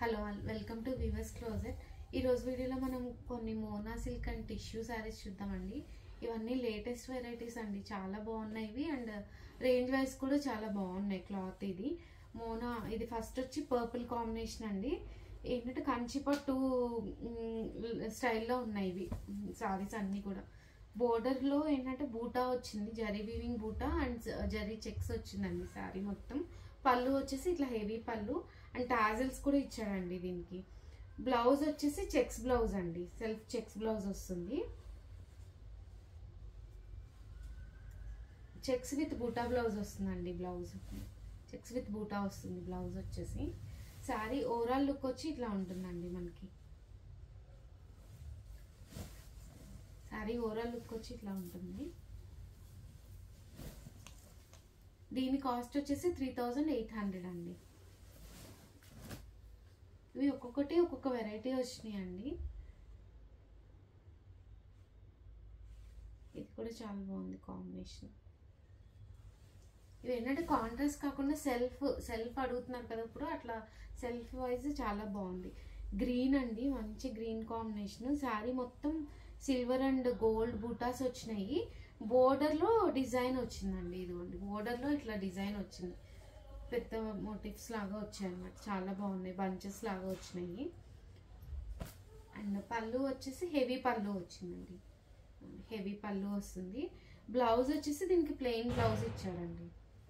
Hello welcome to Weavers Closet. ఈరోజు వీడియోలో మనం కొన్ని Mona silk and tissue saris చూద్దామండి. ఇవన్నీ లేటెస్ట్ వెరైటీస్ అండి, చాలా బాగున్నాయి అండ్ రేంజ్ వైజ్ కూడా చాలా బాగున్నాయి. క్లాత్ ఇది మోనా, ఇది ఫస్ట్ వచ్చి పర్పుల్ కాంబినేషన్ అండి. ఏంటంటే కంచిపట్టు స్టైల్లో ఉన్నాయి ఇవి శారీస్ అన్నీ కూడా. బోర్డర్లో ఏంటంటే బూటా వచ్చింది, జరీ వీవింగ్ బూటా అండ్ జరీ చెక్స్ వచ్చిందండి శారీ మొత్తం. పళ్ళు వచ్చేసి ఇట్లా హెవీ పళ్ళు అండ్ టాజిల్స్ కూడా ఇచ్చాడండి దీనికి. బ్లౌజ్ వచ్చేసి చెక్స్ బ్లౌజ్ అండి, సెల్ఫ్ చెక్స్ బ్లౌజ్ వస్తుంది. చెక్స్ విత్ బూటా బ్లౌజ్ వస్తుందండి. బ్లౌజ్ చెక్స్ విత్ బూటా వస్తుంది బ్లౌజ్ వచ్చేసి. శారీ ఓవరాల్ లుక్ వచ్చి ఇట్లా ఉంటుందండి మనకి. శారీ ఓవరాల్ లుక్ వచ్చి ఇట్లా ఉంటుంది. దీని కాస్ట్ వచ్చేసి 3800 అండి. ఇవి ఒక్కొక్కటి ఒక్కొక్క వెరైటీ వచ్చినాయి అండి. ఇది కూడా చాలా బాగుంది కాంబినేషన్. ఇవి ఏంటంటే కాంట్రాస్ట్ కాకుండా సెల్ఫ్ అడుగుతున్నారు కదా ఇప్పుడు, అట్లా సెల్ఫ్ వైజ్ చాలా బాగుంది. గ్రీన్ అండి, మంచి గ్రీన్ కాంబినేషన్. శారీ మొత్తం సిల్వర్ అండ్ గోల్డ్ బూటాస్ వచ్చినాయి. బోర్డర్లో డిజైన్ వచ్చిందండి. ఇదిగోండి బోర్డర్లో ఇట్లా డిజైన్ వచ్చింది, పెద్ద మోటివ్స్ లాగా వచ్చాయి అన్నమాట. చాలా బాగున్నాయి, బంచెస్ లాగా వచ్చినాయి. అండ్ పళ్ళు వచ్చేసి హెవీ పళ్ళు వచ్చిందండి, హెవీ పళ్ళు వస్తుంది. బ్లౌజ్ వచ్చేసి దీనికి ప్లెయిన్ బ్లౌజ్ ఇచ్చాడండి,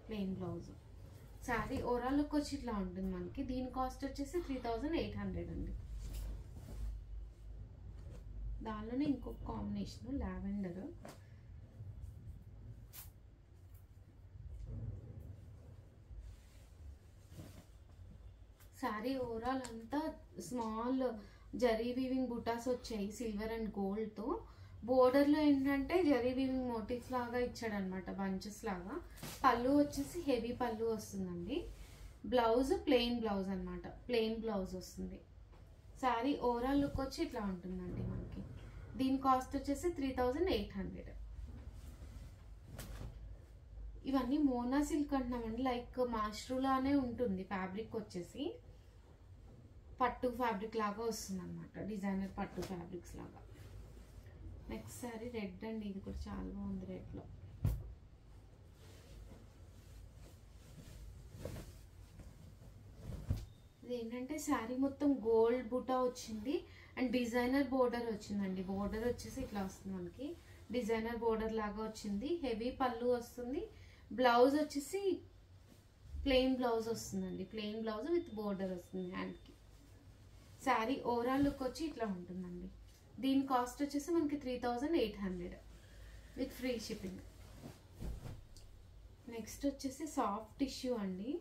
plain blouse. Sari overall look వచ్చి ఇట్లా ఉంటుంది మనకి. దీని కాస్ట్ వచ్చేసి 3800 అండి. దానిలోనే ఇంకొక కాంబినేషన్ లావెండర్. శారీ ఓవరాల్ అంతా స్మాల్ జరీ వీవింగ్ బుటాస్ వచ్చాయి సిల్వర్ అండ్ గోల్డ్తో. బోర్డర్లో ఏంటంటే జరీ వీవింగ్ మోటివ్స్ లాగా ఇచ్చాడనమాట, బంచెస్ లాగా. పళ్ళు వచ్చేసి హెవీ పళ్ళు వస్తుందండి. బ్లౌజ్ ప్లెయిన్ బ్లౌజ్ అనమాట, ప్లెయిన్ బ్లౌజ్ వస్తుంది. శారీ ఓవరాల్ లుక్ వచ్చి ఇట్లా ఉంటుందండి మనకి. దీని కాస్ట్ వచ్చేసి 3800. ఇవన్నీ మోనా సిల్క్ అంటున్నామండి, లైక్ మాష్రూలానే ఉంటుంది ఫ్యాబ్రిక్ వచ్చేసి. పట్టు ఫ్యాబ్రిక్ లాగా వస్తుంది అనమాట, డిజైనర్ పట్టు ఫ్యాబ్రిక్స్ లాగా. నెక్స్ట్ సారీ రెడ్ అండి, ఇది కూడా చాలా బాగుంది రెడ్లో. ఇది ఏంటంటే శారీ మొత్తం గోల్డ్ బూటా వచ్చింది అండ్ డిజైనర్ బోర్డర్ వచ్చిందండి. బోర్డర్ వచ్చేసి ఇట్లా వస్తుంది మనకి, డిజైనర్ బోర్డర్ లాగా వచ్చింది. హెవీ పళ్ళు వస్తుంది. బ్లౌజ్ వచ్చేసి ప్లెయిన్ బ్లౌజ్ వస్తుందండి, ప్లెయిన్ బ్లౌజ్ విత్ బోర్డర్ వస్తుంది హ్యాండ్కి. శారీ ఓవరాల్ లుక్ వచ్చి ఇట్లా ఉంటుందండి. దీని కాస్ట్ వచ్చేసి మనకి 3800 విత్ ఫ్రీ షిప్పింగ్. నెక్స్ట్ వచ్చేసి సాఫ్ట్ టిష్యూ అండి,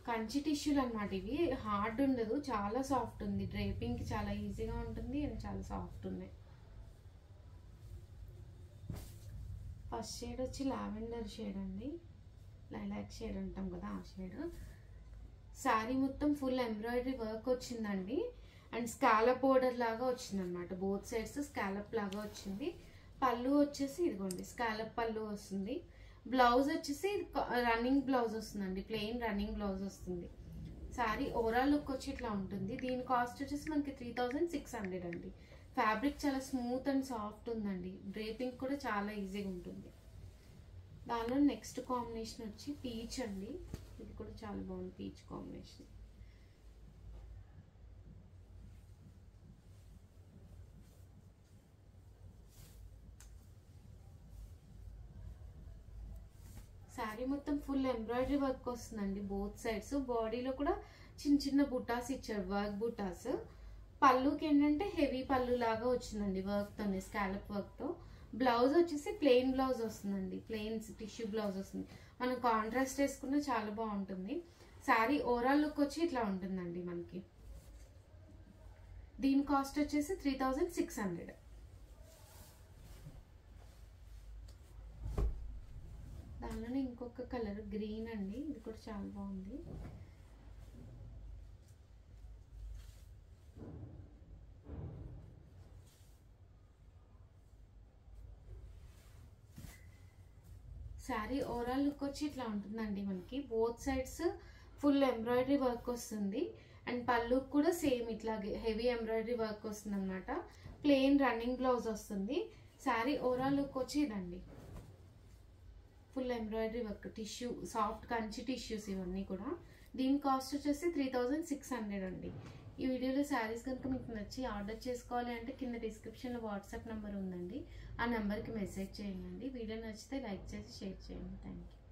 కంచి టిష్యూలు అనమాట. ఇవి హార్డ్ ఉండదు, చాలా సాఫ్ట్ ఉంది. డ్రేపింగ్కి చాలా ఈజీగా ఉంటుంది అండ్ చాలా సాఫ్ట్ ఉన్నాయి. ఫస్ట్ షేడ్ వచ్చి లావెండర్ షేడ్ అండి, లైలాక్ షేడ్ అంటాం కదా ఆ షేడ్. శారీ మొత్తం ఫుల్ ఎంబ్రాయిడరీ వర్క్ వచ్చిందండి అండ్ స్కాలప్ బోర్డర్ లాగా వచ్చింది అనమాట. బోత్ సైడ్స్ స్కాలప్ లాగా వచ్చింది. పళ్ళు వచ్చేసి ఇదిగోండి స్కాలప్ పళ్ళు వస్తుంది. బ్లౌజ్ వచ్చేసి రన్నింగ్ బ్లౌజ్ వస్తుందండి, ప్లెయిన్ రన్నింగ్ బ్లౌజ్ వస్తుంది. శారీ ఓవరాల్ లుక్ వచ్చి ఇట్లా ఉంటుంది. దీని కాస్ట్ వచ్చేసి మనకి 3600 అండి. ఫ్యాబ్రిక్ చాలా స్మూత్ అండ్ సాఫ్ట్ ఉందండి, డ్రేపింగ్ కూడా చాలా ఈజీగా ఉంటుంది. దానిలో నెక్స్ట్ కాంబినేషన్ వచ్చి పీచ్ అండి, ఇది కూడా చాలా బాగుంది పీచ్ కాంబినేషన్. శారీ మొత్తం ఫుల్ ఎంబ్రాయిడరీ వర్క్ వస్తుందండి బోత్ సైడ్స్. బాడీలో కూడా చిన్న చిన్న బుటాస్ ఇచ్చారు, వర్క్ బుటాస్. పళ్ళుకి ఏంటంటే హెవీ పళ్ళు లాగా వచ్చిందండి వర్క్తోనే, స్కాలప్ వర్క్తో. బ్లౌజ్ వచ్చేసి ప్లెయిన్ బ్లౌజ్ వస్తుందండి, ప్లెయిన్ టిష్యూ బ్లౌజ్ వస్తుంది. మనం కాంట్రాస్ట్ వేసుకున్నా చాలా బాగుంటుంది. శారీ ఓవరాల్ లుక్ వచ్చి ఇట్లా ఉంటుందండి మనకి. దీని కాస్ట్ వచ్చేసి 3600. దానిలోనే ఇంకొక కలర్ గ్రీన్ అండి, ఇది కూడా చాలా బాగుంది. శారీ ఓవరాల్ లుక్ వచ్చి ఇట్లా ఉంటుందండి మనకి. Both sides full embroidery work వస్తుంది. అండ్ పళ్ళు కూడా సేమ్ ఇట్లాగే హెవీ ఎంబ్రాయిడరీ వర్క్ వస్తుంది అనమాట. ప్లెయిన్ రన్నింగ్ బ్లౌజ్ వస్తుంది. శారీ ఓవరాల్ లుక్ వచ్చి ఇదండి. Full embroidery work, tissue, soft Kanchi tissues ఇవన్నీ కూడా. దీని కాస్ట్ వచ్చేసి 3600 అండి. ఈ వీడియోలో శారీస్ కనుక మీకు నచ్చి ఆర్డర్ చేసుకోవాలి అంటే కింద డిస్క్రిప్షన్లో వాట్సాప్ నెంబర్ ఉందండి. ఆ నెంబర్కి మెసేజ్ చేయండి. వీడియో నచ్చితే లైక్ చేసి షేర్ చేయండి. Thank you.